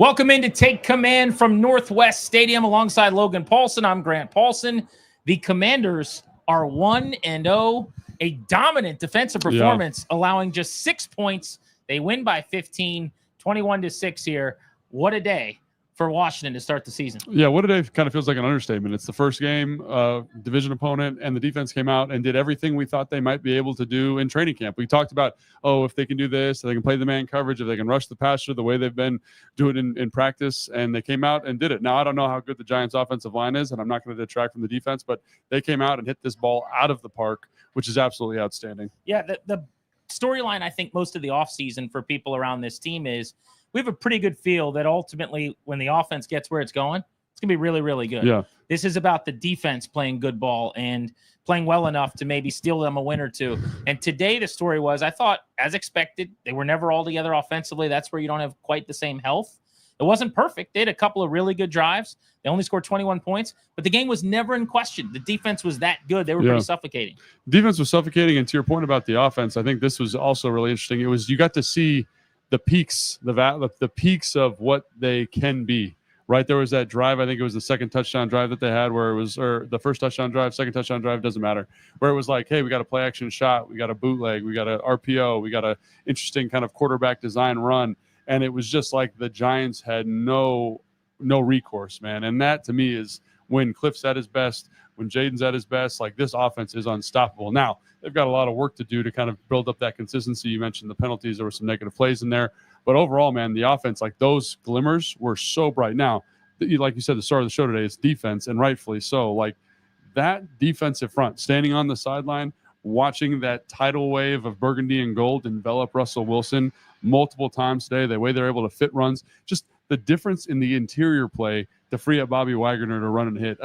Welcome in to Take Command from Northwest Stadium alongside Logan Paulsen. I'm Grant Paulsen. The Commanders are 1-0, a dominant defensive performance, allowing just 6 points. They win by 15, 21-6 here. What a day for Washington to start the season. Yeah, what a day kind of feels like an understatement. It's the first game, division opponent, and the defense came out and did everything we thought they might be able to do in training camp. We talked about, if they can do this, if they can play the man coverage, if they can rush the passer the way they've been doing in practice, and they came out and did it. Now, I don't know how good the Giants' offensive line is, and I'm not going to detract from the defense, but they came out and hit this ball out of the park, which is absolutely outstanding. Yeah, the storyline, I think, most of the offseason for people around this team is we have a pretty good feel that ultimately when the offense gets where it's going, it's going to be really, really good. Yeah. This is about the defense playing good ball and playing well enough to maybe steal them a win or two. And today the story was, I thought, as expected, they were never all together offensively. That's where you don't have quite the same health. It wasn't perfect. They had a couple of really good drives. They only scored 21 points, but the game was never in question. The defense was that good. They were pretty suffocating. Defense was suffocating, and to your point about the offense, I think this was also really interesting. It was, you got to see the peaks, the peaks of what they can be, right? There was that drive, I think it was the second touchdown drive that they had where it was, or the first touchdown drive, second touchdown drive, doesn't matter, where it was like, hey, we got a play action shot, we got a bootleg, we got a RPO, we got a interesting kind of quarterback design run. And it was just like the Giants had no recourse, man. And that to me is when Cliff's at his best, when Jayden's at his best, like this offense is unstoppable. Now, they've got a lot of work to do to kind of build up that consistency. You mentioned the penalties. There were some negative plays in there. But overall, man, the offense, like those glimmers were so bright. Now, like you said, the start of the show today is defense, and rightfully so. Like that defensive front, standing on the sideline, watching that tidal wave of burgundy and gold envelop Russell Wilson multiple times today, the way they're able to fit runs, just the difference in the interior play to free up Bobby Wagner to run and hit.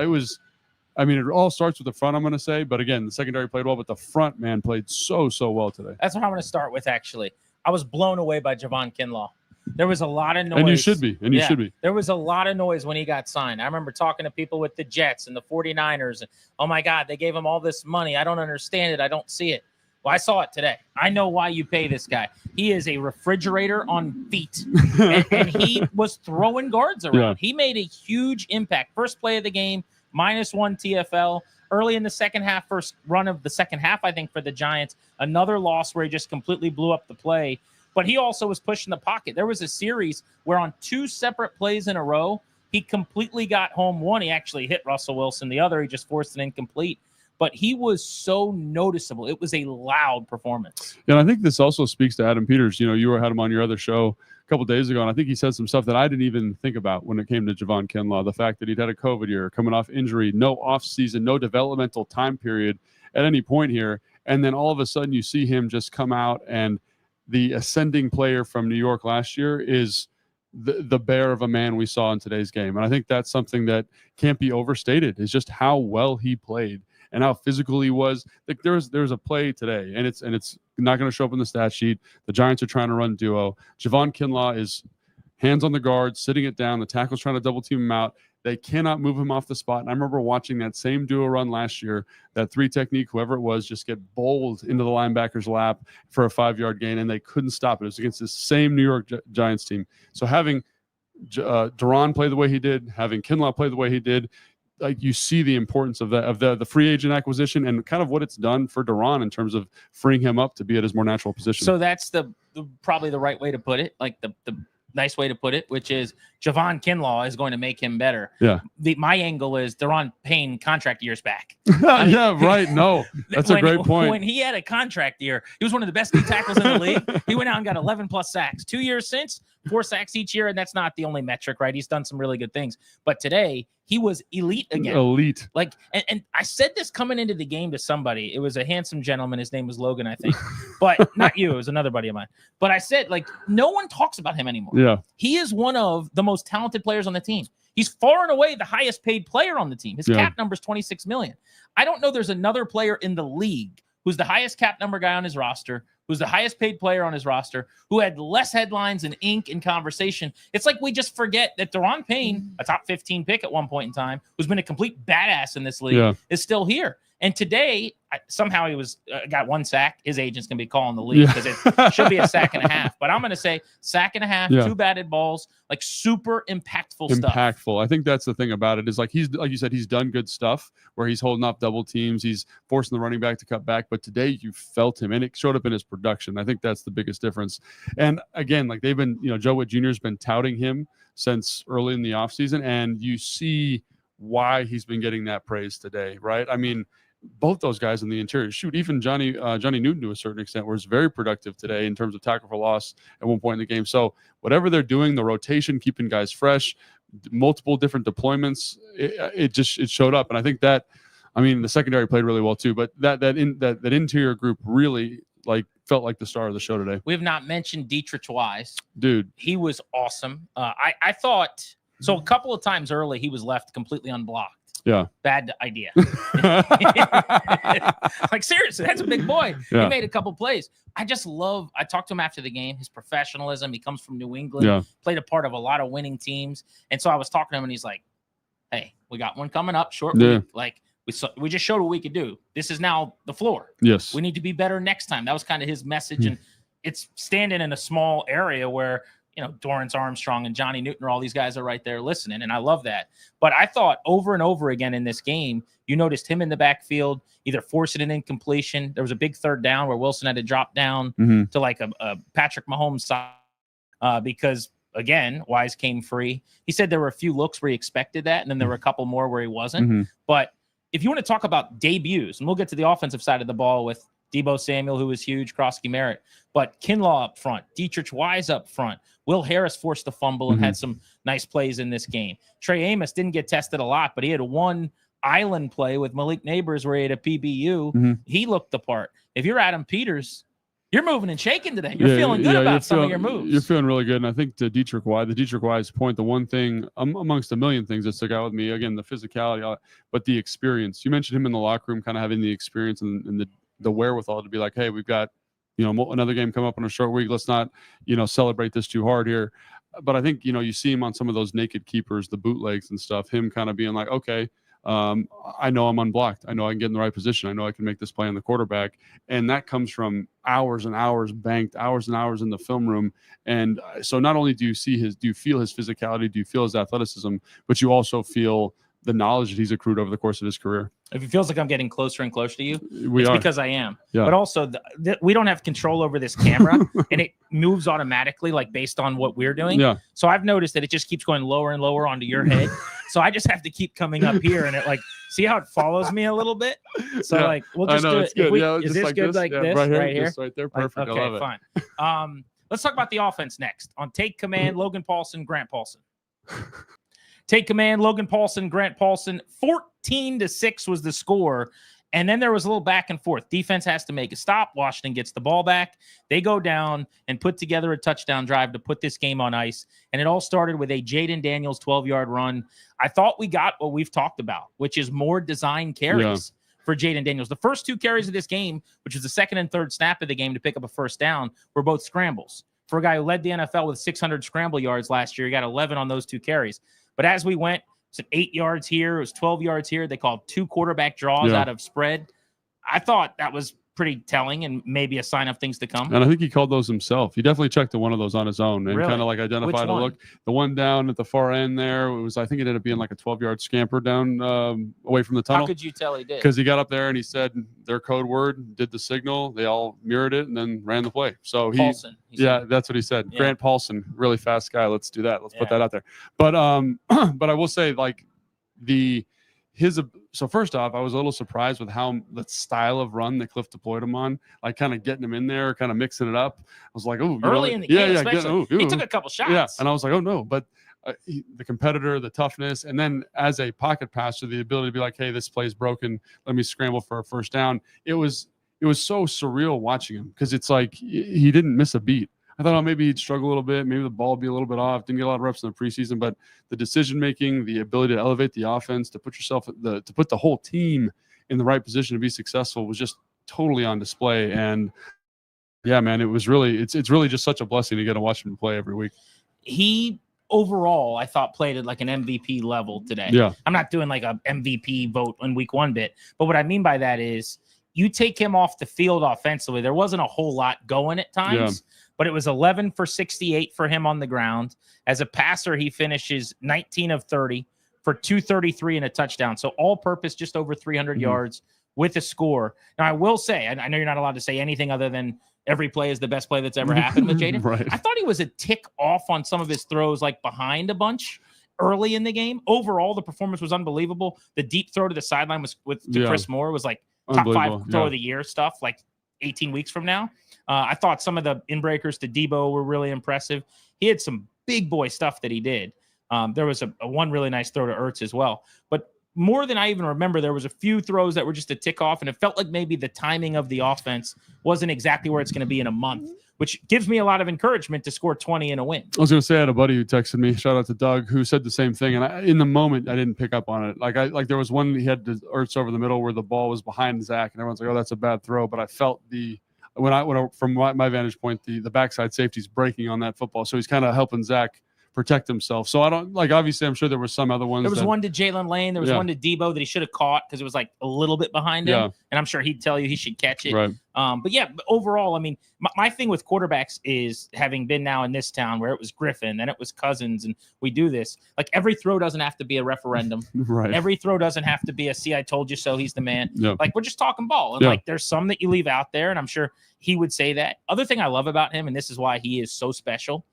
It all starts with the front, I'm going to say. But again, the secondary played well, but the front, man, played so well today. That's what I'm going to start with, actually. I was blown away by Javon Kinlaw. There was a lot of noise. And you should be. And you should be. There was a lot of noise when he got signed. I remember talking to people with the Jets and the 49ers. And, oh, my God, they gave him all this money. I don't understand it. I don't see it. Well, I saw it today. I know why you pay this guy. He is a refrigerator on feet. and he was throwing guards around. Yeah. He made a huge impact. First play of the game, -1 TFL. Early in the second half, first run of the second half, I think, for the Giants. Another loss where he just completely blew up the play. But he also was pushing the pocket. There was a series where on 2 separate plays in a row, he completely got home. One, he actually hit Russell Wilson. The other, he just forced an incomplete. But he was so noticeable. It was a loud performance. And I think this also speaks to Adam Peters. You had him on your other show a couple of days ago, and I think he said some stuff that I didn't even think about when it came to Javon Kinlaw. The fact that he'd had a COVID year, coming off injury, no offseason, no developmental time period at any point here. And then all of a sudden you see him just come out, and the ascending player from New York last year is the bear of a man we saw in today's game. And I think that's something that can't be overstated, is just how well he played and how physical he was. Like there's a play today, and it's not going to show up in the stat sheet. The Giants are trying to run duo. Javon Kinlaw is hands on the guard, sitting it down. The tackle's trying to double team him out. They cannot move him off the spot. And I remember watching that same duo run last year, that 3 technique, whoever it was, just get bowled into the linebacker's lap for a 5-yard gain, and they couldn't stop it. It was against this same New York Giants team. So having Duran play the way he did, having Kinlaw play the way he did, like you see the importance of the free agent acquisition and kind of what it's done for Duran in terms of freeing him up to be at his more natural position. So that's probably the right way to put it, like the nice way to put it, which is Javon Kinlaw is going to make him better. Yeah. My angle is Duran paying contract years back. Yeah, right. No, that's a great point. When he had a contract year, he was one of the best D tackles in the league. He went out and got 11 plus sacks. 2 years since, 4 sacks each year, and that's not the only metric, right? He's done some really good things. But today, he was elite again. Elite. Like, and I said this coming into the game to somebody. It was a handsome gentleman. His name was Logan, I think. But not you. It was another buddy of mine. But I said, like, no one talks about him anymore. Yeah. He is one of the most talented players on the team. He's far and away the highest paid player on the team. His cap number is $26 million. I don't know there's another player in the league who's the highest cap number guy on his roster, who's the highest paid player on his roster, who had less headlines and ink and conversation. It's like we just forget that Duran Payne, a top 15 pick at one point in time, who's been a complete badass in this league, is still here. And today, somehow he was got 1 sack. His agent's going to be calling the league because it should be a sack and a half. But I'm going to say sack and a half, 2 batted balls, like super impactful stuff. Impactful. I think that's the thing about it is like like you said, he's done good stuff where he's holding off double teams. He's forcing the running back to cut back. But today you felt him and it showed up in his production. I think that's the biggest difference. And again, like they've been, Joe Witt Jr. has been touting him since early in the offseason. And you see why he's been getting that praise today, right? I mean, both those guys in the interior, even Johnny Newton to a certain extent was very productive today in terms of tackle for loss at one point in the game. So whatever they're doing, the rotation, keeping guys fresh, multiple different deployments, it showed up. And I think that, the secondary played really well too, but that interior group really felt like the star of the show today. We have not mentioned Dietrich Wise. Dude. He was awesome. I thought, so a couple of times early, he was left completely unblocked. Yeah. Bad idea. Like, seriously, that's a big boy. Yeah. He made a couple plays. I talked to him after the game, his professionalism. He comes from New England, played a part of a lot of winning teams. And so I was talking to him and he's like, hey, we got one coming up, short week. Like, we just showed what we could do. This is now the floor. Yes. We need to be better next time. That was kind of his message. And it's standing in a small area where, Dorrance Armstrong and Johnny Newton, all these guys are right there listening, and I love that. But I thought over and over again in this game, you noticed him in the backfield, either forcing an incompletion. There was a big 3rd down where Wilson had to drop down to like a Patrick Mahomes side because, again, Wise came free. He said there were a few looks where he expected that, and then there were a couple more where he wasn't. But if you want to talk about debuts, and we'll get to the offensive side of the ball with Debo Samuel, who was huge, Krosky Merritt, but Kinlaw up front, Dietrich Wise up front. Will Harris forced the fumble and had some nice plays in this game. Trey Amos didn't get tested a lot, but he had one island play with Malik Neighbors where he had a PBU. He looked the part. If you're Adam Peters, you're moving and shaking today. You're feeling good about some of your moves. You're feeling really good. And I think the Dietrich Wise point, the one thing amongst a million things that stuck out with me, again, the physicality, but the experience. You mentioned him in the locker room, kind of having the experience and the wherewithal to be like, hey, we've got another game come up in a short week. Let's not celebrate this too hard here. But I think you see him on some of those naked keepers, the bootlegs and stuff, him kind of being like, okay, I know I'm unblocked, I know I can get in the right position, I know I can make this play on the quarterback. And that comes from hours and hours banked, hours and hours in the film room. And so not only do you feel his physicality, do you feel his athleticism, but you also feel the knowledge that he's accrued over the course of his career. If it feels like I'm getting closer and closer to you, it's because I am. Yeah. But also, we don't have control over this camera, and it moves automatically, like based on what we're doing. Yeah. So I've noticed that it just keeps going lower and lower onto your head. So I just have to keep coming up here, and it see how it follows me a little bit. So we'll just do it. Is this good like this right here? Right there, perfect. Okay, I love it. Fine. Let's talk about the offense next. On take command, Logan Paulsen, Grant Paulsen. Take command, Logan Paulsen, Grant Paulsen. 14-6 was the score. And then there was a little back and forth. Defense has to make a stop. Washington gets the ball back. They go down and put together a touchdown drive to put this game on ice. And it all started with a Jayden Daniels 12-yard run. I thought we got what we've talked about, which is more design carries for Jayden Daniels. The first 2 carries of this game, which was the second and third snap of the game to pick up a first down, were both scrambles. For a guy who led the NFL with 600 scramble yards last year, he got 11 on those 2 carries. But as we went, it's 8 yards here. It was 12 yards here. They called 2 quarterback draws out of spread. I thought that was pretty telling and maybe a sign of things to come. And I think he called those himself. He definitely checked one of those on his own and kind of identified a look. The one down at the far end there, I think it ended up being like a 12-yard scamper down away from the tunnel. How could you tell he did? Because he got up there and he said their code word, did the signal. They all mirrored it and then ran the play. So Paulsen, that's what he said. Yeah. Grant Paulsen, really fast guy. Let's do that. Let's put that out there. But I will say so first off, I was a little surprised with how the style of run that Cliff deployed him on, kind of getting him in there, kind of mixing it up. I was like, oh, early in the game, especially. He took a couple shots. Yeah, and I was like, oh no, but the competitor, the toughness, and then as a pocket passer, the ability to be like, hey, this play's broken. Let me scramble for a first down. It was so surreal watching him because it's like he didn't miss a beat. I thought maybe he'd struggle a little bit. Maybe the ball would be a little bit off. Didn't get a lot of reps in the preseason, but the decision-making, the ability to elevate the offense, to put the whole team in the right position to be successful was just totally on display. And yeah, man, it's really just such a blessing to get to watch him play every week. He overall, I thought played at like an MVP level today. Yeah. I'm not doing like a MVP vote in week 1 bit, but what I mean by that is you take him off the field offensively, there wasn't a whole lot going at times, but it was 11 for 68 for him on the ground. As a passer, he finishes 19 of 30 for 233 and a touchdown. So all purpose, just over 300 yards with a score. Now, I will say, I know you're not allowed to say anything other than every play is the best play that's ever happened with Jayden. Right. I thought he was a tick off on some of his throws, like behind a bunch early in the game. Overall, the performance was unbelievable. The deep throw to the sideline to Chris Moore was like top 5 throw of the year stuff, like 18 weeks from now. I thought some of the inbreakers to Debo were really impressive. He had some big boy stuff that he did. There was a one really nice throw to Ertz as well. But more than I even remember, there was a few throws that were just a tick off, and it felt like maybe the timing of the offense wasn't exactly where it's going to be in a month, which gives me a lot of encouragement to score 20 in a win. I was going to say, I had a buddy who texted me, shout out to Doug, who said the same thing. And in the moment, I didn't pick up on it. Like there was one, he had the Ertz over the middle where the ball was behind Zach, and everyone's like, oh, that's a bad throw. But I felt from my vantage point, the backside safety's breaking on that football. So he's kind of helping Zach protect himself. So I don't like, obviously I'm sure there were some other ones. There was one to Jalen Lane. There was one to Debo that he should have caught because it was like a little bit behind him. And I'm sure he'd tell you he should catch it. Right. But overall, I mean, my thing with quarterbacks is, having been now in this town where it was Griffin, then it was Cousins, and we do this, like every throw doesn't have to be a referendum. Right. Every throw doesn't have to be a see, I told you so, he's the man. Yep. Like, we're just talking ball. And like, there's some that you leave out there, and I'm sure he would say that. Other thing I love about him, and this is why he is so special,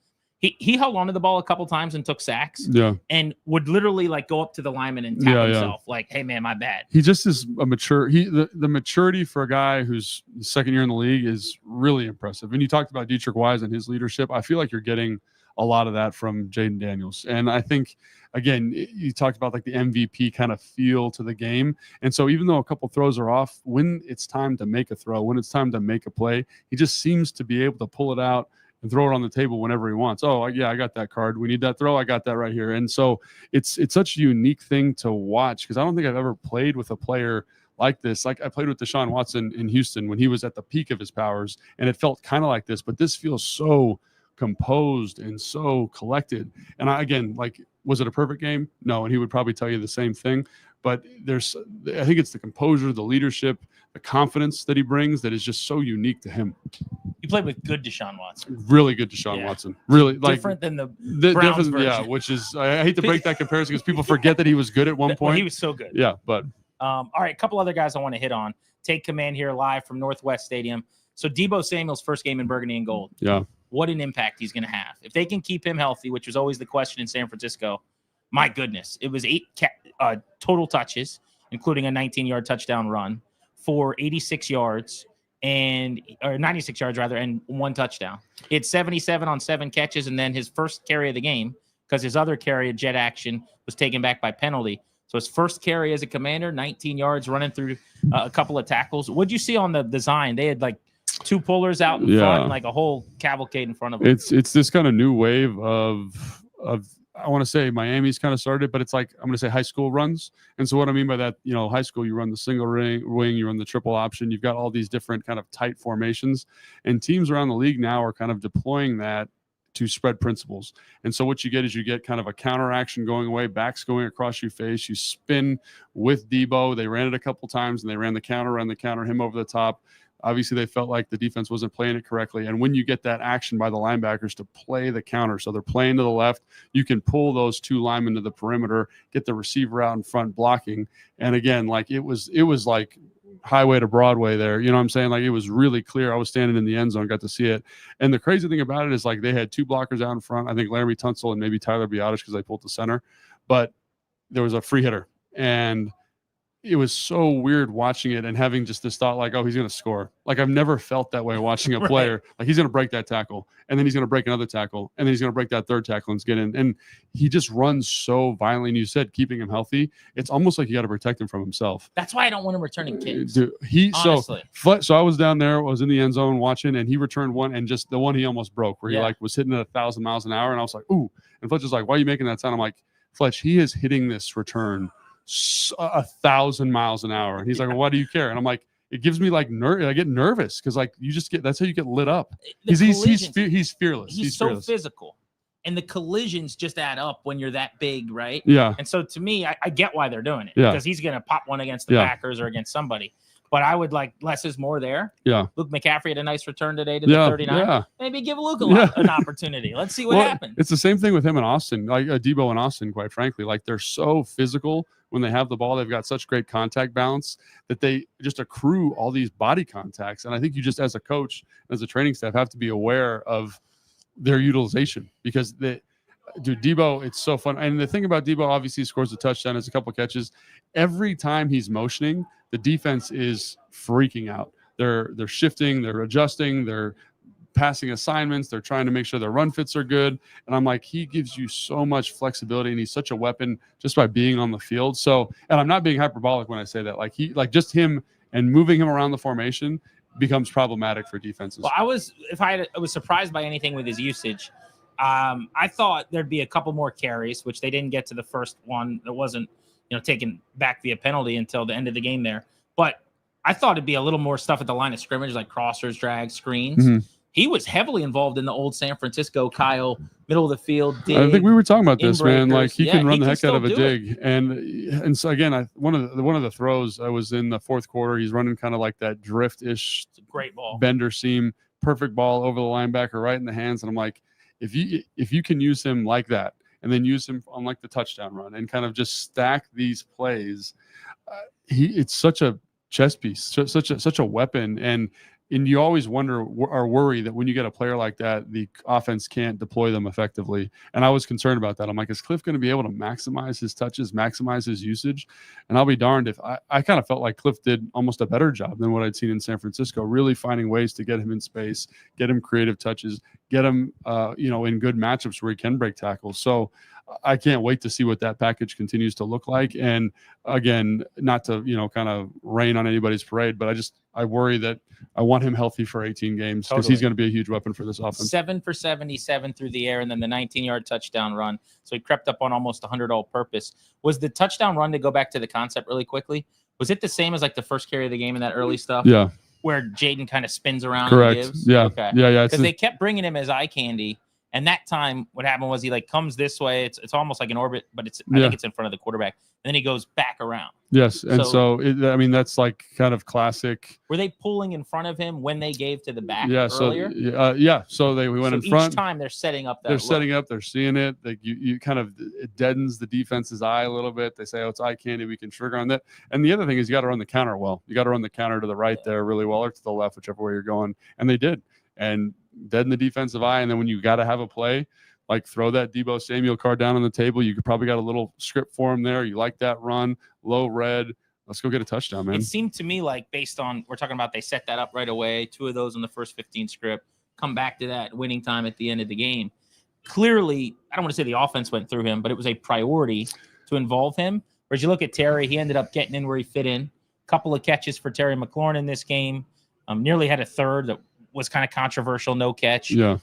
he held onto the ball a couple times and took sacks. And would literally like go up to the lineman and tap himself, like, hey man, my bad. He just is a mature. The maturity for a guy who's the second year in the league is really impressive. And you talked about Dietrich Wise and his leadership. I feel like you're getting a lot of that from Jayden Daniels. And I think, again, you talked about like the MVP kind of feel to the game. And so even though a couple throws are off, when it's time to make a throw, when it's time to make a play, he just seems to be able to pull it out and throw it on the table whenever he wants. Oh, yeah, I got that card. We need that throw. I got that right here. And so it's such a unique thing to watch, because I don't think I've ever played with a player like this. Like I played with Deshaun Watson in Houston when he was at the peak of his powers, and it felt kind of like this, but this feels so composed and so collected. And again, like, was it a perfect game? No. And he would probably tell you the same thing. But I think it's the composure, the leadership, the confidence that he brings that is just so unique to him. You played with good Deshaun Watson. Really good Deshaun Watson. Really, like, different than the Browns version. Yeah, which is, I hate to break that comparison because people forget that he was good at one point. Well, he was so good. Yeah, but. All right, a couple other guys I want to hit on. Take command here live from Northwest Stadium. So Debo Samuel's first game in burgundy and gold. Yeah. What an impact he's going to have. If they can keep him healthy, which was always the question in San Francisco, my goodness. It was 8 total touches, including a 19-yard touchdown run for 86 yards or 96 yards rather, and 1 touchdown. He had 77 on 7 catches, and then his first carry of the game, because his other carry of jet action was taken back by penalty. So his first carry as a Commander, 19 yards, running through a couple of tackles. What'd you see on the design? They had like 2 pullers out in front and like a whole cavalcade in front of them. It's this kind of new wave of I want to say Miami's kind of started, but it's like, I'm going to say high school runs. And so what I mean by that, high school, you run the single wing, you run the triple option. You've got all these different kind of tight formations, and teams around the league now are kind of deploying that to spread principles. And so what you get is kind of a counter action going away, backs going across your face. You spin with Debo. They ran it a couple times, and they ran the counter, him over the top. Obviously, they felt like the defense wasn't playing it correctly. And when you get that action by the linebackers to play the counter, so they're playing to the left, you can pull those 2 linemen to the perimeter, get the receiver out in front blocking. And again, like it was like highway to Broadway there. You know what I'm saying? Like, it was really clear. I was standing in the end zone, got to see it. And the crazy thing about it is, like, they had 2 blockers out in front. I think Laramie Tunsil and maybe Tyler Biotish, because they pulled the center. But there was a free hitter. And it was so weird watching it and having just this thought like, oh, he's going to score. Like, I've never felt that way watching a player. Like, he's going to break that tackle, and then he's going to break another tackle, and then he's going to break that third tackle and get in. And he just runs so violently. And you said keeping him healthy, it's almost like you got to protect him from himself. That's why I don't want him returning kicks. Dude, so I was down there, I was in the end zone watching, and he returned one, and just the one he almost broke, where he like was hitting at 1,000 miles an hour, and I was like, ooh. And Fletch was like, why are you making that sound? I'm like, Fletch, he is hitting this return 1,000 miles an hour. And he's like, well, why do you care? And I'm like, it gives me like I get nervous, because like that's how you get lit up. He's fearless. He's so fearless. Physical, and the collisions just add up when you're that big, right? Yeah. And so to me, I get why they're doing it, because he's gonna pop one against the Packers or against somebody. But I would like less is more there. Yeah. Luke McCaffrey had a nice return today to the 39. Yeah. Maybe give Luke an opportunity. Let's see what happens. It's the same thing with him and Austin, like Debo and Austin, quite frankly. Like, they're so physical when they have the ball. They've got such great contact balance that they just accrue all these body contacts. And I think you just, as a coach, as a training staff, have to be aware of their utilization, because Debo, it's so fun. And the thing about Debo, obviously, he scores a touchdown, has a couple catches. Every time he's motioning, the defense is freaking out. They're shifting, they're adjusting, they're passing assignments, they're trying to make sure their run fits are good. And I'm like, he gives you so much flexibility, and he's such a weapon just by being on the field. So, and I'm not being hyperbolic when I say that. Like just him and moving him around the formation becomes problematic for defenses. Well, I was surprised by anything with his usage. I thought there'd be a couple more carries, which they didn't get to the first one. It wasn't, taken back via penalty until the end of the game there. But I thought it'd be a little more stuff at the line of scrimmage, like crossers, drags, screens. Mm-hmm. He was heavily involved in the old San Francisco Kyle middle of the field dig. I think we were talking about this, man. Like, he can run the heck out of a dig. It. And so again, one of the throws, I was in the fourth quarter. He's running kind of like that drift-ish, great ball, bender seam, perfect ball over the linebacker, right in the hands. And I'm like, if you can use him like that, and then use him on like the touchdown run, and kind of just stack these plays, it's such a chess piece, such a weapon. And you always wonder or worry that when you get a player like that, the offense can't deploy them effectively. And I was concerned about that. I'm like, is Cliff going to be able to maximize his touches, maximize his usage? And I'll be darned if I kind of felt like Cliff did almost a better job than what I'd seen in San Francisco, really finding ways to get him in space, get him creative touches, get him, in good matchups where he can break tackles. So I can't wait to see what that package continues to look like. And again, not to, kind of rain on anybody's parade, but I worry that I want him healthy for 18 games, because he's going to be a huge weapon for this offense. 7 for 77 through the air, and then the 19-yard touchdown run. So he crept up on almost 100 all-purpose. Was the touchdown run, to go back to the concept really quickly, was it the same as like the first carry of the game in that early stuff? Yeah. Where Jayden kind of spins around Correct. and gives? Yeah. Okay. Yeah. Because they kept bringing him as eye candy. And that time, what happened was he like comes this way. It's almost like an orbit, but I think it's in front of the quarterback. And then he goes back around. Yes, and so that's like kind of classic. Were they pulling in front of him when they gave to the back earlier? So we went in front. Each time they're setting up that. They're setting up. They're seeing it. You kind of, it deadens the defense's eye a little bit. They say, "Oh, it's eye candy. We can trigger on that." And the other thing is, you got to run the counter well. You got to run the counter to the right there really well, or to the left, whichever way you're going. And they did. And deaden the defensive eye. And then when you got to have a play, like throw that Debo Samuel card down on the table, you could probably got a little script for him there. You like that run, low red. Let's go get a touchdown, man. It seemed to me like, based on, we're talking about, they set that up right away. 2 of those in the first 15 script, come back to that winning time at the end of the game. Clearly, I don't want to say the offense went through him, but it was a priority to involve him. Whereas you look at Terry, he ended up getting in where he fit in. Couple of catches for Terry McLaurin in this game. Nearly had a third that was kind of controversial, no catch. Yeah.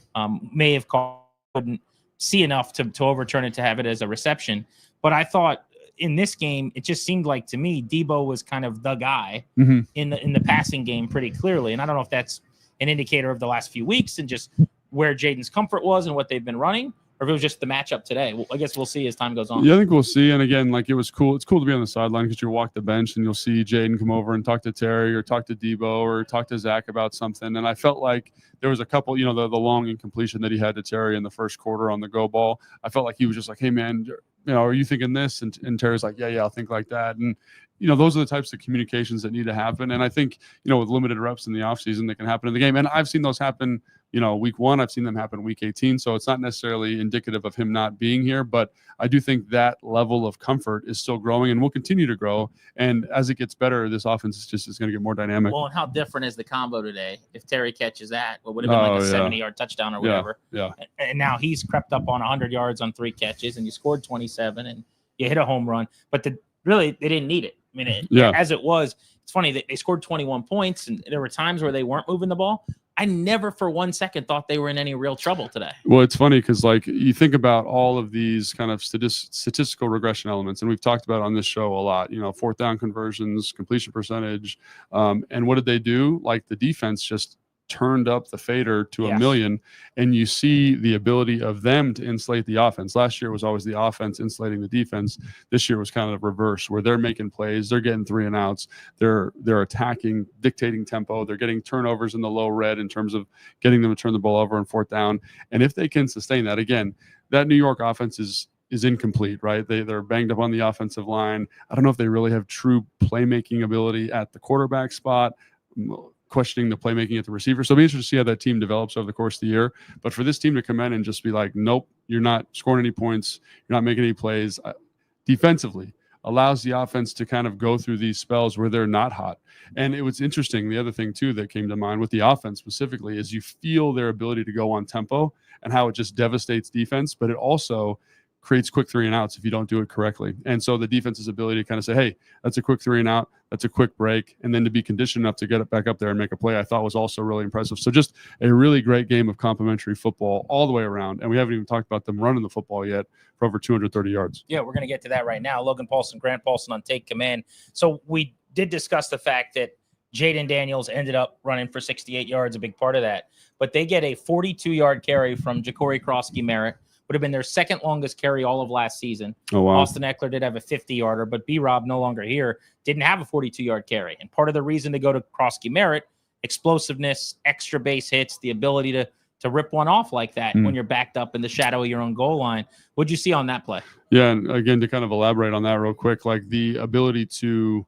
May have caught, couldn't see enough to overturn it to have it as a reception. But I thought in this game, it just seemed like to me, Debo was kind of the guy in the passing game pretty clearly. And I don't know if that's an indicator of the last few weeks and just where Jayden's comfort was and what they've been running, or if it was just the matchup today. Well, I guess we'll see as time goes on. Yeah, I think we'll see. And again, like, it was cool. It's cool to be on the sideline, because you walk the bench and you'll see Jayden come over and talk to Terry or talk to Debo or talk to Zach about something. And I felt like there was a couple, the long incompletion that he had to Terry in the first quarter on the go ball. I felt like he was just like, "Hey, man, are you thinking this?" And Terry's like, yeah, I'll think like that. And, those are the types of communications that need to happen. And I think, with limited reps in the offseason, they can happen in the game. And I've seen those happen, week 1. I've seen them happen week 18. So it's not necessarily indicative of him not being here. But I do think that level of comfort is still growing and will continue to grow. And as it gets better, this offense is going to get more dynamic. Well, and how different is the combo today? If Terry catches that, what would have been like a 70-yard touchdown or whatever. Yeah. And now he's crept up on 100 yards on 3 catches, and you scored 27, and you hit a home run. But really, they didn't need it. I mean, as it was, it's funny that they scored 21 points, and there were times where they weren't moving the ball. I never for 1 second thought they were in any real trouble today. Well, it's funny because, like, you think about all of these kind of statistical regression elements, and we've talked about on this show a lot, 4th down conversions, completion percentage. And what did they do? Like, the defense just turned up the fader to Yes. a million, and you see the ability of them to insulate the offense. Last year was always the offense insulating the defense. This year was kind of reverse, where they're making plays, they're getting 3 and outs, they're attacking, dictating tempo, they're getting turnovers in the low red in terms of getting them to turn the ball over on 4th down. And if they can sustain that, again, that New York offense is incomplete, right? They're banged up on the offensive line. I don't know if they really have true playmaking ability at the quarterback spot, questioning the playmaking at the receiver. So it'll be interesting to see how that team develops over the course of the year. But for this team to come in and just be like, nope, you're not scoring any points, you're not making any plays, defensively allows the offense to kind of go through these spells where they're not hot. And it was interesting. The other thing too that came to mind with the offense specifically is you feel their ability to go on tempo and how it just devastates defense, but it also creates quick 3 and outs if you don't do it correctly. And so the defense's ability to kind of say, hey, that's a quick 3 and out, that's a quick break, and then to be conditioned enough to get it back up there and make a play, I thought was also really impressive. So just a really great game of complementary football all the way around. And we haven't even talked about them running the football yet for over 230 yards. Yeah, we're going to get to that right now. Logan Paulsen, Grant Paulsen on Take Command. So we did discuss the fact that Jayden Daniels ended up running for 68 yards, a big part of that. But they get a 42-yard carry from Ja'Cory Crosky-Merritt. Would have been their second longest carry all of last season. Oh, wow. Austin Eckler did have a 50-yarder, but B-Rob, no longer here, didn't have a 42-yard carry. And part of the reason to go to Crosky-Merritt, explosiveness, extra base hits, the ability to rip one off like that when you're backed up in the shadow of your own goal line. What'd you see on that play? Yeah, and again, to kind of elaborate on that real quick, like the ability to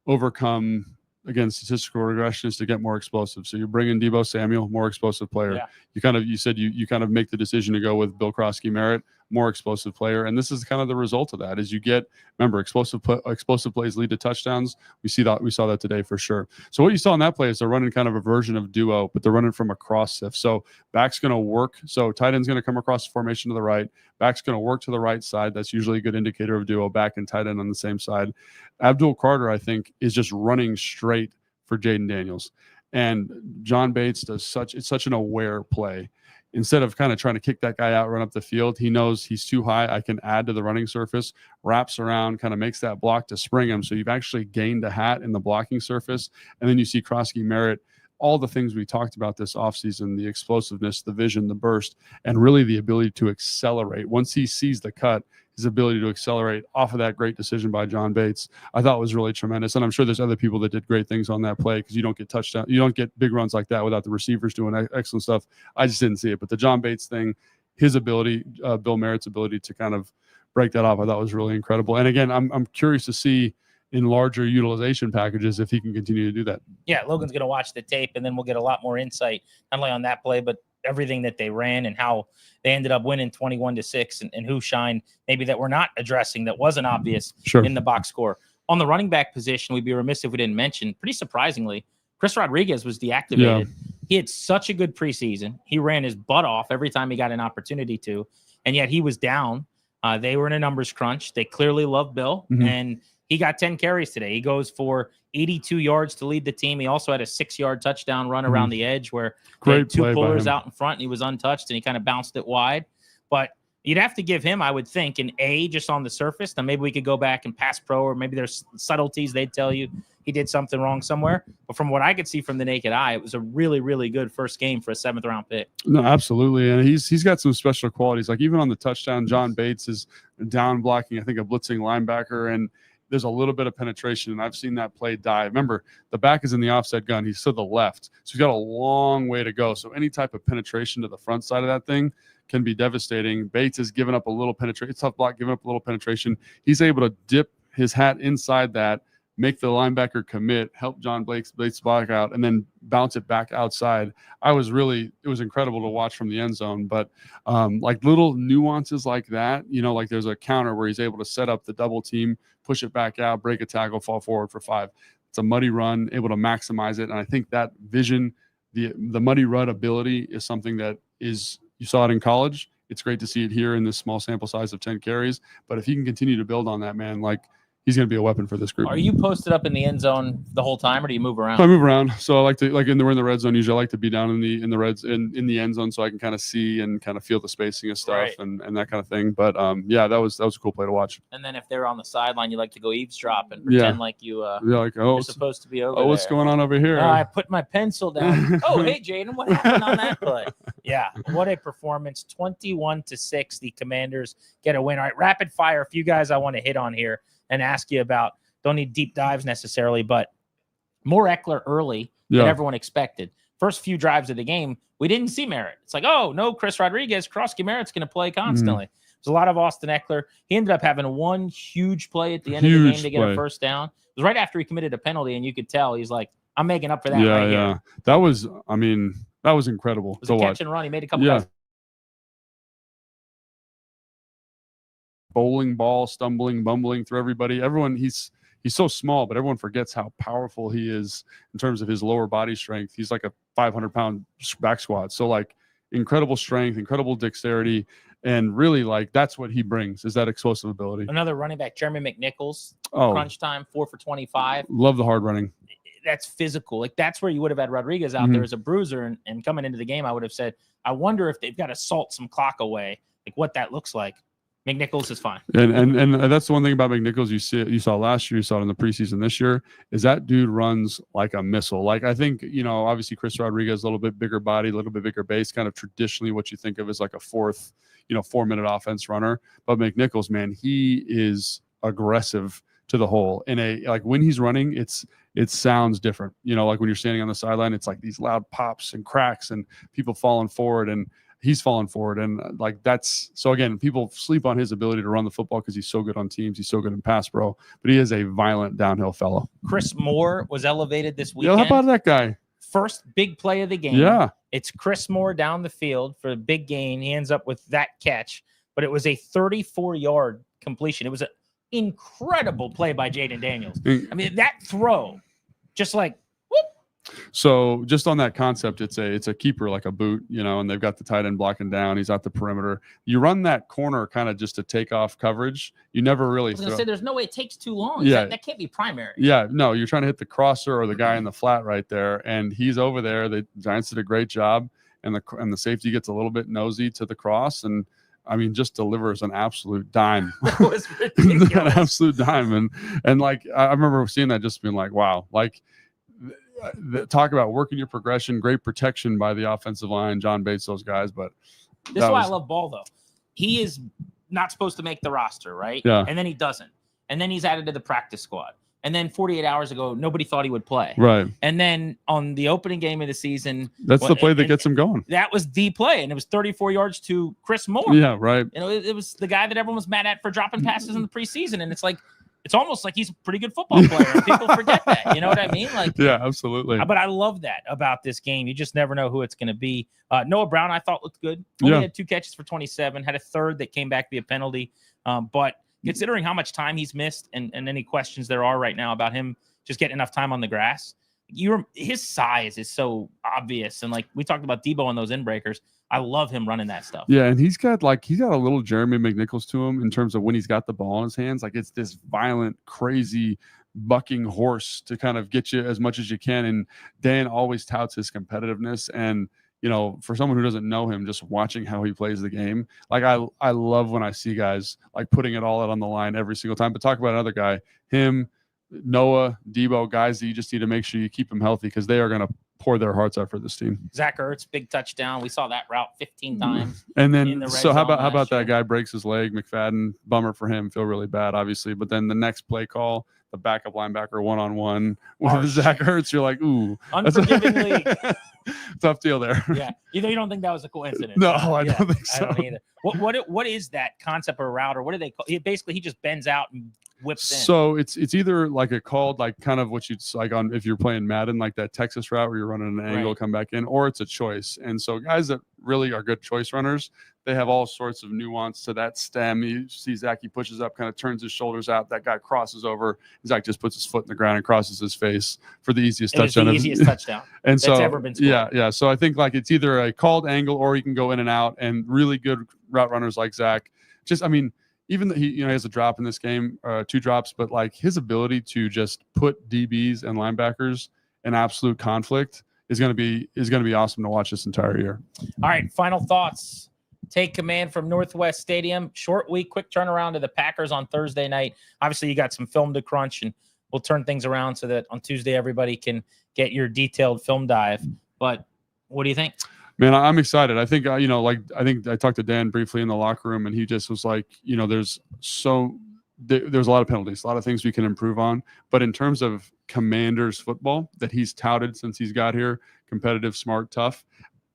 overcome, again, statistical regression is to get more explosive. So you're bringing Debo Samuel, more explosive player. Yeah. You said you kind of make the decision to go with Bill Crosky-Merritt, more explosive player. And this is kind of the result of that is you get, remember, explosive plays lead to touchdowns. We saw that today for sure. So what you saw in that play is they're running kind of a version of duo, but they're running from a cross sift. So back's going to work. So tight end's going to come across the formation to the right. Back's going to work to the right side. That's usually a good indicator of duo, back and tight end on the same side. Abdul Carter, I think, is just running straight for Jayden Daniels. And John Bates does such an aware play. Instead of kind of trying to kick that guy out, run up the field, he knows he's too high. I can add to the running surface, wraps around, kind of makes that block to spring him. So you've actually gained a hat in the blocking surface. And then you see Crosky-Merritt, all the things we talked about this offseason, the explosiveness, the vision, the burst, and really the ability to accelerate. Once he sees the cut, his ability to accelerate off of that great decision by John Bates, I thought was really tremendous. And I'm sure there's other people that did great things on that play because you don't get touchdown, you don't get big runs like that without the receivers doing excellent stuff. I just didn't see it. But the John Bates thing, his ability, Bill Merritt's ability to kind of break that off, I thought was really incredible. And again, I'm curious to see in larger utilization packages if he can continue to do that. Yeah, Logan's going to watch the tape, and then we'll get a lot more insight, not only on that play, but everything that they ran and how they ended up winning 21-6 and who shined maybe that we're not addressing that wasn't obvious in the box score. On the running back position, we'd be remiss if we didn't mention, pretty surprisingly, Chris Rodriguez was deactivated. Yeah. He had such a good preseason. He ran his butt off every time he got an opportunity to, and yet he was down. They were in a numbers crunch. They clearly love Bill, and he got 10 carries today. He goes for 82 yards to lead the team. He also had a 6-yard touchdown run around the edge where they had two pullers out in front and he was untouched and he kind of bounced it wide. But you'd have to give him, I would think, an A just on the surface. Then maybe we could go back and pass pro, or maybe there's subtleties they'd tell you he did something wrong somewhere. But from what I could see from the naked eye, it was a really, really good first game for a 7th-round pick. No, absolutely. And he's got some special qualities. Like even on the touchdown, John Bates is down blocking, I think, a blitzing linebacker, and there's a little bit of penetration, and I've seen that play die. Remember, the back is in the offset gun. He's to the left. So he's got a long way to go. So any type of penetration to the front side of that thing can be devastating. Bates has given up a little penetration. Tough block, giving up a little penetration. He's able to dip his hat inside that, make the linebacker commit, help John Bates block out, and then bounce it back outside. It was incredible to watch from the end zone. But like little nuances like that, like there's a counter where he's able to set up the double team, push it back out, break a tackle, fall forward for 5. It's a muddy run, able to maximize it. And I think that vision, the muddy run ability is something that is, you saw it in college. It's great to see it here in this small sample size of 10 carries. But if he can continue to build on that, man, like he's going to be a weapon for this group. Are you posted up in the end zone the whole time, or do you move around? I move around. So I like to, we're in the red zone. Usually I like to be down in the end zone so I can kind of see and kind of feel the spacing of stuff and that kind of thing. But yeah, that was a cool play to watch. And then if they're on the sideline, you like to go eavesdrop and pretend like you're supposed to be over there. What's going on over here? I put my pencil down. Oh, hey, Jayden, what happened on that play? Yeah, what a performance. 21-6. The Commanders get a win. All right, rapid fire. A few guys I want to hit on here and ask you about. Don't need deep dives necessarily, but more Eckler early than everyone expected. First few drives of the game, we didn't see Merritt. It's like, oh, no, Chris Rodriguez, Krosky Merritt's going to play constantly. There's a lot of Austin Eckler. He ended up having one huge play at the end of the game to get a first down. It was right after he committed a penalty, and you could tell he's like, I'm making up for that right here. That was incredible. It was a catch and run. He made a couple guys. Bowling ball, stumbling, bumbling through everybody. Everyone, he's so small, but everyone forgets how powerful he is in terms of his lower body strength. He's like a 500-pound back squat. So like incredible strength, incredible dexterity, and really like that's what he brings is that explosive ability. Another running back, Jeremy McNichols, crunch time, 4 for 25. Love the hard running. That's physical. Like that's where you would have had Rodriguez out there as a bruiser, and coming into the game, I would have said, I wonder if they've got to salt some clock away, like what that looks like. McNichols is fine. And that's the one thing about McNichols you saw last year, you saw it in the preseason this year, is that dude runs like a missile. Like I think, obviously Chris Rodriguez, a little bit bigger body, a little bit bigger base, kind of traditionally what you think of as like a 4-minute offense runner. But McNichols, man, he is aggressive to the hole. Like when he's running, it sounds different. Like when you're standing on the sideline, it's like these loud pops and cracks and people falling forward, and he's falling forward. And like that's so again, people sleep on his ability to run the football because he's so good on teams. He's so good in pass pro, but he is a violent downhill fellow. Chris Moore was elevated this weekend. Yeah, how about that guy? First big play of the game. Yeah. It's Chris Moore down the field for a big gain. He ends up with that catch, but it was a 34-yard completion. It was an incredible play by Jayden Daniels. I mean, that throw, just like, whoop. So just on that concept, it's a keeper, like a boot, and they've got the tight end blocking down. He's out the perimeter. You run that corner kind of just to take off coverage. You never really I was going to say, there's no way it takes too long. Yeah. That can't be primary. Yeah, no, you're trying to hit the crosser or the guy in the flat right there, and he's over there. The Giants did a great job, and the safety gets a little bit nosy to the cross, and I mean, just delivers an absolute dime. That was ridiculous. An absolute dime. And like, I remember seeing that, just being like, wow, like talk about working your progression, great protection by the offensive line, John Bates, those guys. But this is why I love Ball, though. He is not supposed to make the roster, right? Yeah. And then he doesn't. And then he's added to the practice squad. And then 48 hours ago, nobody thought he would play. Right. And then on the opening game of the season, that's the play that gets him going. That was the play, and it was 34 yards to Chris Moore. Yeah, right. It was the guy that everyone was mad at for dropping passes in the preseason, and it's like it's almost like he's a pretty good football player, and people forget that. You know what I mean? Like, yeah, absolutely. But I love that about this game. You just never know who it's going to be. Noah Brown, I thought looked good. Only had 2 catches for 27. Had a third that came back to be a penalty. But considering how much time he's missed and any questions there are right now about him just getting enough time on the grass, his size is so obvious. And like we talked about Debo and those in breakers, I love him running that stuff. Yeah, and he's got a little Jeremy McNichols to him in terms of when he's got the ball in his hands. Like it's this violent, crazy, bucking horse to kind of get you as much as you can. And Dan always touts his competitiveness. And for someone who doesn't know him, just watching how he plays the game, like I love when I see guys like putting it all out on the line every single time. But talk about another guy, him, Noah, Debo, guys that you just need to make sure you keep them healthy because they are going to pour their hearts out for this team. Zach Ertz, big touchdown. We saw that route 15 times. And then, so how about that guy breaks his leg? McFadden, bummer for him. Feel really bad, obviously. But then the next play call, the backup linebacker one-on-one with Zach Ertz, you're like, ooh. Unforgiving league. Tough deal there. Yeah. You don't think that was a coincidence? No, I don't think so. I don't either. What is that concept of a route, or what do they call it? Basically, he just bends out and whips in. So it's either like a called, like kind of what you'd like on if you're playing Madden, like that Texas route where you're running an angle, come back in, or it's a choice. And so guys that really are good choice runners, they have all sorts of nuance to that stem. You see Zach, he pushes up, kind of turns his shoulders out. That guy crosses over. Zach just puts his foot in the ground and crosses his face for the easiest touchdown. The easiest touchdown and that's ever been scored. Yeah. So I think like it's either a called angle or you can go in and out. And really good route runners like Zach, even though he has a drop in this game, 2 drops, but like his ability to just put DBs and linebackers in absolute conflict is going to be awesome to watch this entire year. All right, final thoughts. Take command from Northwest Stadium. Short week, quick turnaround to the Packers on Thursday night. Obviously, you got some film to crunch, and we'll turn things around so that on Tuesday everybody can get your detailed film dive. But what do you think? Man, I'm excited. I think I think I talked to Dan briefly in the locker room, and he just was like, there's a lot of penalties, a lot of things we can improve on. But in terms of Commanders football that he's touted since he's got here, competitive, smart, tough,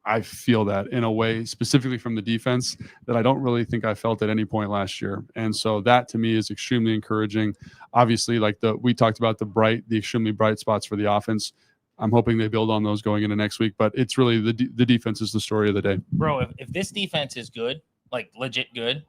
I feel that in a way, specifically from the defense, that I don't really think I felt at any point last year. And so that to me is extremely encouraging. Obviously, like we talked about the extremely bright spots for the offense. I'm hoping they build on those going into next week, but it's really the defense is the story of the day. Bro, if this defense is good, like legit good,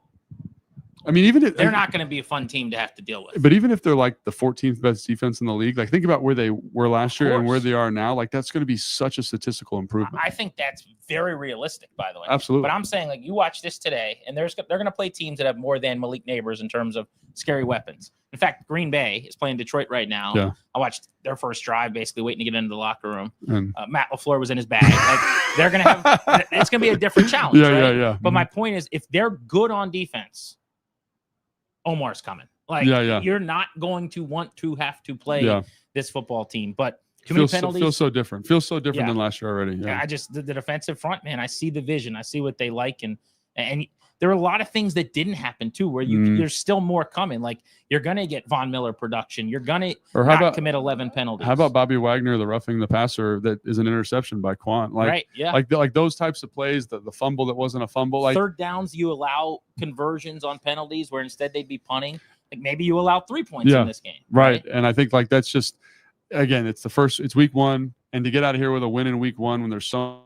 I mean, even if they're not going to be a fun team to have to deal with. But even if they're like the 14th best defense in the league, like think about where they were last year and where they are now. Like that's going to be such a statistical improvement. I think that's very realistic, by the way. Absolutely. But I'm saying, like, you watch this today, and they're going to play teams that have more than Malik Neighbors in terms of scary weapons. In fact, Green Bay is playing Detroit right now. Yeah. I watched their first drive, basically waiting to get into the locker room. And Matt LaFleur was in his bag. Like, they're going to have – it's going to be a different challenge, right? Yeah. But my point is, if they're good on defense, Omar's coming. Like, you're not going to want to have to play this football team. But too many penalties. Feels so different. Feels so different than last year already. Yeah. I just the defensive front, man. I see the vision. I see what they like, and there are a lot of things that didn't happen too, where there's still more coming. Like you're gonna get Von Miller production. You're gonna commit 11 penalties. How about Bobby Wagner, the roughing the passer that is an interception by Quant? Like, right, yeah. Like those types of plays, the fumble that wasn't a fumble. Like third downs, you allow conversions on penalties where instead they'd be punting. Like maybe you allow 3 points in this game. Right. And I think like that's just, again, it's week 1, and to get out of here with a win in week 1 when there's so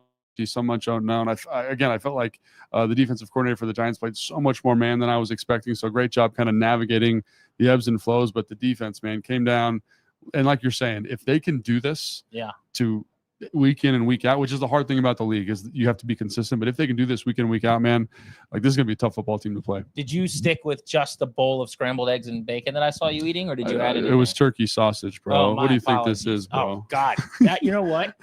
much unknown. I felt like the defensive coordinator for the Giants played so much more man than I was expecting. So great job kind of navigating the ebbs and flows. But the defense, man, came down. And like you're saying, if they can do this to week in and week out, which is the hard thing about the league, is you have to be consistent. But if they can do this week in and week out, man, like this is going to be a tough football team to play. Did you stick with just the bowl of scrambled eggs and bacon that I saw you eating, or did you add it? It was turkey sausage, bro. Oh, what do you think this is, bro? Oh God, you know what?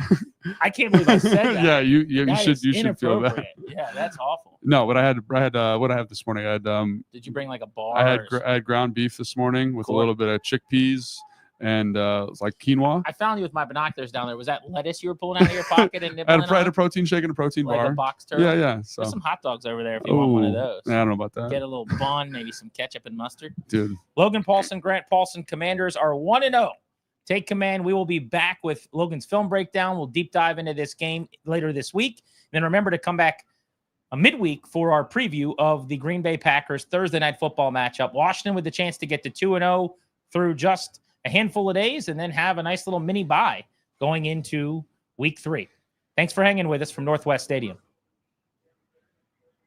I can't believe I said that. Yeah, you should feel that. Yeah, that's awful. No, but I had what I had this morning. I had Did you bring like a bar? I had ground beef this morning with a little bit of chickpeas and like quinoa. I found you with my binoculars down there. Was that lettuce you were pulling out of your pocket and nibbling I had a protein shake and a protein like bar. A box turtle? Yeah. So there's some hot dogs over there if you want one of those. I don't know about that. Get a little bun, maybe some ketchup and mustard. Dude. Logan Paulsen, Grant Paulsen, Commanders are 1-0. Take command. We will be back with Logan's film breakdown. We'll deep dive into this game later this week. And then remember to come back a midweek for our preview of the Green Bay Packers Thursday night football matchup. Washington with the chance to get to 2-0 through just a handful of days and then have a nice little mini bye going into week 3. Thanks for hanging with us from Northwest Stadium.